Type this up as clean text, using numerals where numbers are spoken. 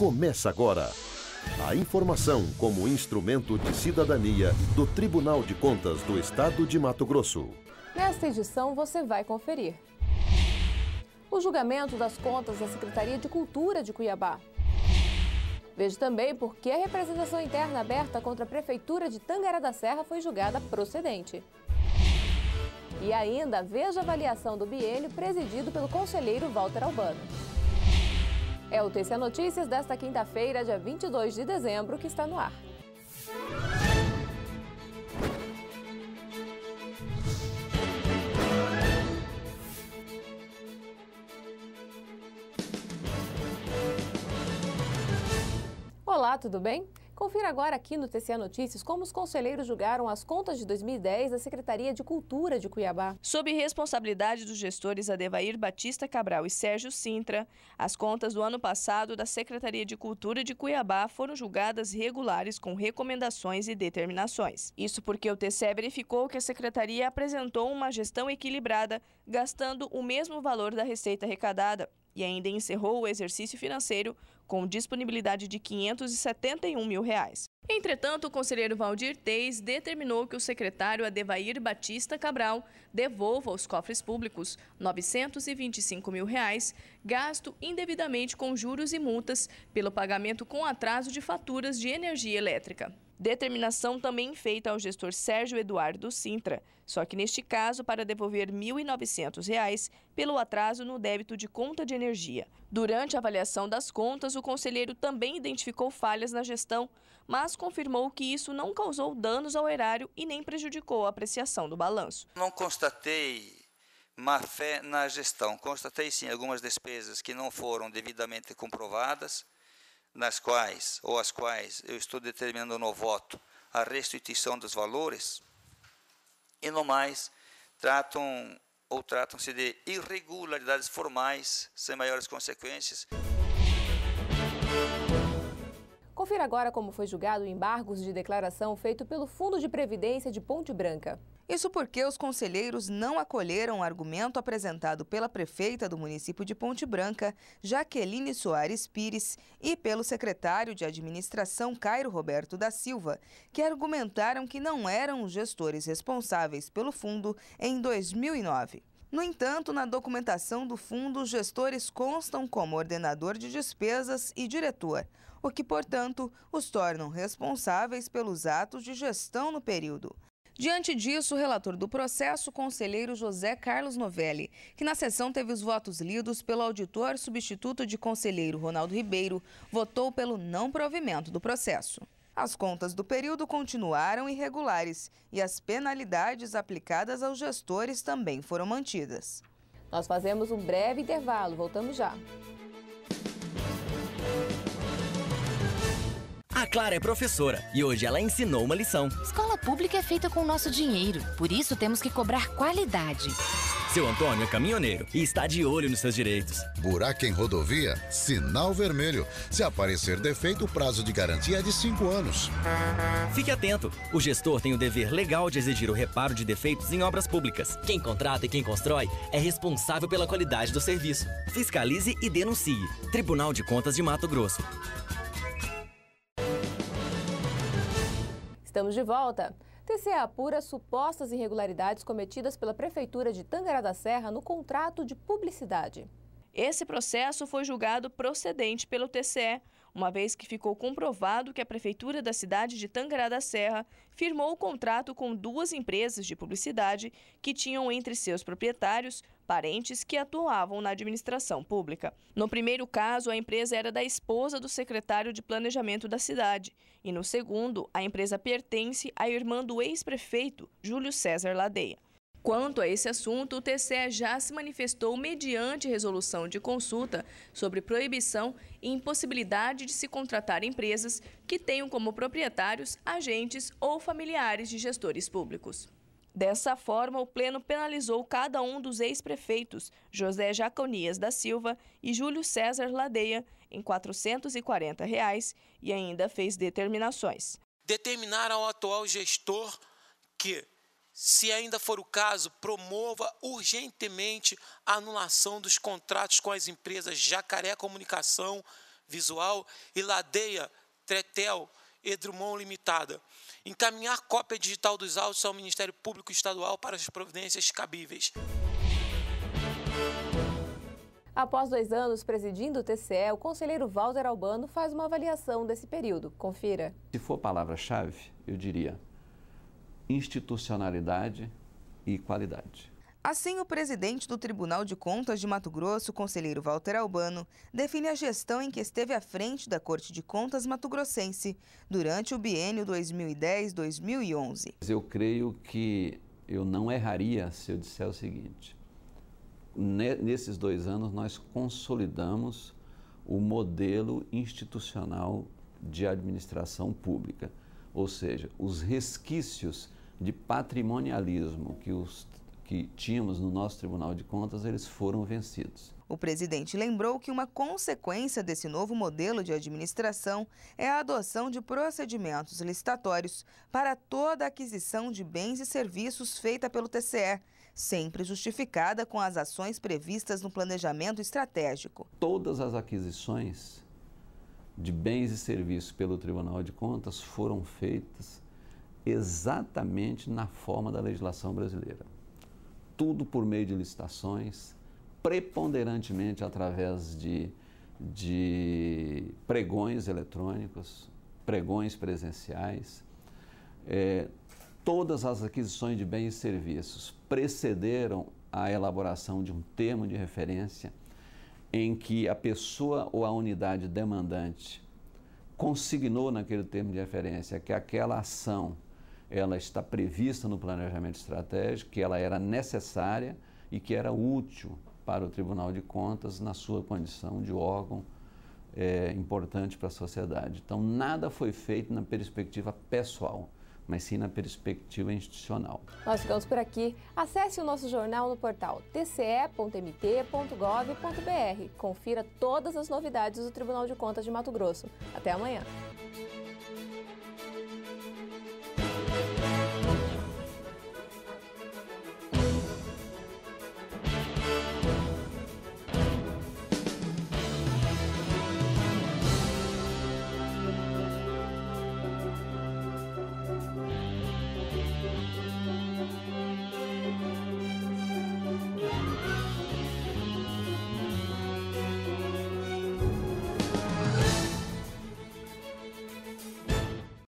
Começa agora. A informação como instrumento de cidadania do Tribunal de Contas do Estado de Mato Grosso. Nesta edição você vai conferir o julgamento das contas da Secretaria de Cultura de Cuiabá. Veja também por que a representação interna aberta contra a Prefeitura de Tangará da Serra foi julgada procedente. E ainda veja a avaliação do biênio presidido pelo conselheiro Walter Albano. É o TC Notícias desta quinta-feira, dia 22 de dezembro, que está no ar. Olá, tudo bem? Confira agora aqui no TCA Notícias como os conselheiros julgaram as contas de 2010 da Secretaria de Cultura de Cuiabá. Sob responsabilidade dos gestores Adevair Batista Cabral e Sérgio Sintra, as contas do ano passado da Secretaria de Cultura de Cuiabá foram julgadas regulares com recomendações e determinações. Isso porque o TCE verificou que a Secretaria apresentou uma gestão equilibrada, gastando o mesmo valor da receita arrecadada, e ainda encerrou o exercício financeiro com disponibilidade de R$ 571 mil. Entretanto, o conselheiro Valdir Teis determinou que o secretário Adevair Batista Cabral devolva aos cofres públicos R$ 925 mil, gasto indevidamente com juros e multas pelo pagamento com atraso de faturas de energia elétrica. Determinação também feita ao gestor Sérgio Eduardo Sintra, só que neste caso para devolver R$ 1.900 pelo atraso no débito de conta de energia. Durante a avaliação das contas, o conselheiro também identificou falhas na gestão, mas confirmou que isso não causou danos ao erário e nem prejudicou a apreciação do balanço. Não constatei má-fé na gestão, constatei sim algumas despesas que não foram devidamente comprovadas, as quais eu estou determinando no voto a restituição dos valores, e no mais tratam-se de irregularidades formais sem maiores consequências. Confira agora como foi julgado o embargos de declaração feito pelo Fundo de Previdência de Ponte Branca. Isso porque os conselheiros não acolheram o argumento apresentado pela prefeita do município de Ponte Branca, Jaqueline Soares Pires, e pelo secretário de administração, Cairo Roberto da Silva, que argumentaram que não eram os gestores responsáveis pelo fundo em 2009. No entanto, na documentação do fundo, os gestores constam como ordenador de despesas e diretor, o que, portanto, os tornam responsáveis pelos atos de gestão no período. Diante disso, o relator do processo, o conselheiro José Carlos Novelli, que na sessão teve os votos lidos pelo auditor substituto de conselheiro Ronaldo Ribeiro, votou pelo não provimento do processo. As contas do período continuaram irregulares e as penalidades aplicadas aos gestores também foram mantidas. Nós fazemos um breve intervalo, voltamos já. A Clara é professora e hoje ela ensinou uma lição. Escola pública é feita com o nosso dinheiro, por isso temos que cobrar qualidade. Seu Antônio é caminhoneiro e está de olho nos seus direitos. Buraco em rodovia, sinal vermelho. Se aparecer defeito, o prazo de garantia é de 5 anos. Fique atento, o gestor tem o dever legal de exigir o reparo de defeitos em obras públicas. Quem contrata e quem constrói é responsável pela qualidade do serviço. Fiscalize e denuncie. Tribunal de Contas de Mato Grosso. Estamos de volta. TCE apura supostas irregularidades cometidas pela Prefeitura de Tangará da Serra no contrato de publicidade. Esse processo foi julgado procedente pelo TCE, uma vez que ficou comprovado que a Prefeitura da cidade de Tangará da Serra firmou o contrato com duas empresas de publicidade que tinham entre seus proprietários parentes que atuavam na administração pública. No primeiro caso, a empresa era da esposa do secretário de Planejamento da cidade e, no segundo, a empresa pertence à irmã do ex-prefeito, Júlio César Ladeia. Quanto a esse assunto, o TCE já se manifestou mediante resolução de consulta sobre proibição e impossibilidade de se contratar empresas que tenham como proprietários agentes ou familiares de gestores públicos. Dessa forma, o Pleno penalizou cada um dos ex-prefeitos, José Jaconias da Silva e Júlio César Ladeia, em R$ 440 e ainda fez determinações. Determinar ao atual gestor que, se ainda for o caso, promova urgentemente a anulação dos contratos com as empresas Jacaré Comunicação, Visual e Ladeia Tretel e Drummond Limitada. Encaminhar cópia digital dos autos ao Ministério Público Estadual para as providências cabíveis. Após 2 anos presidindo o TCE, o conselheiro Walter Albano faz uma avaliação desse período. Confira. Se for palavra-chave, eu diria institucionalidade e qualidade. Assim, o presidente do Tribunal de Contas de Mato Grosso, conselheiro Walter Albano, define a gestão em que esteve à frente da Corte de Contas mato-grossense durante o biênio 2010-2011. Eu creio que eu não erraria se eu disser o seguinte: nesses 2 anos nós consolidamos o modelo institucional de administração pública, ou seja, os resquícios de patrimonialismo que tínhamos no nosso Tribunal de Contas, eles foram vencidos. O presidente lembrou que uma consequência desse novo modelo de administração é a adoção de procedimentos licitatórios para toda a aquisição de bens e serviços feita pelo TCE, sempre justificada com as ações previstas no planejamento estratégico. Todas as aquisições de bens e serviços pelo Tribunal de Contas foram feitas exatamente na forma da legislação brasileira. Tudo por meio de licitações, preponderantemente através de pregões eletrônicos, pregões presenciais. Todas as aquisições de bens e serviços precederam a elaboração de um termo de referência em que a pessoa ou a unidade demandante consignou naquele termo de referência que aquela ação ela está prevista no planejamento estratégico, que ela era necessária e que era útil para o Tribunal de Contas na sua condição de órgão importante para a sociedade. Então, nada foi feito na perspectiva pessoal, mas sim na perspectiva institucional. Nós ficamos por aqui. Acesse o nosso jornal no portal tce.mt.gov.br. Confira todas as novidades do Tribunal de Contas de Mato Grosso. Até amanhã.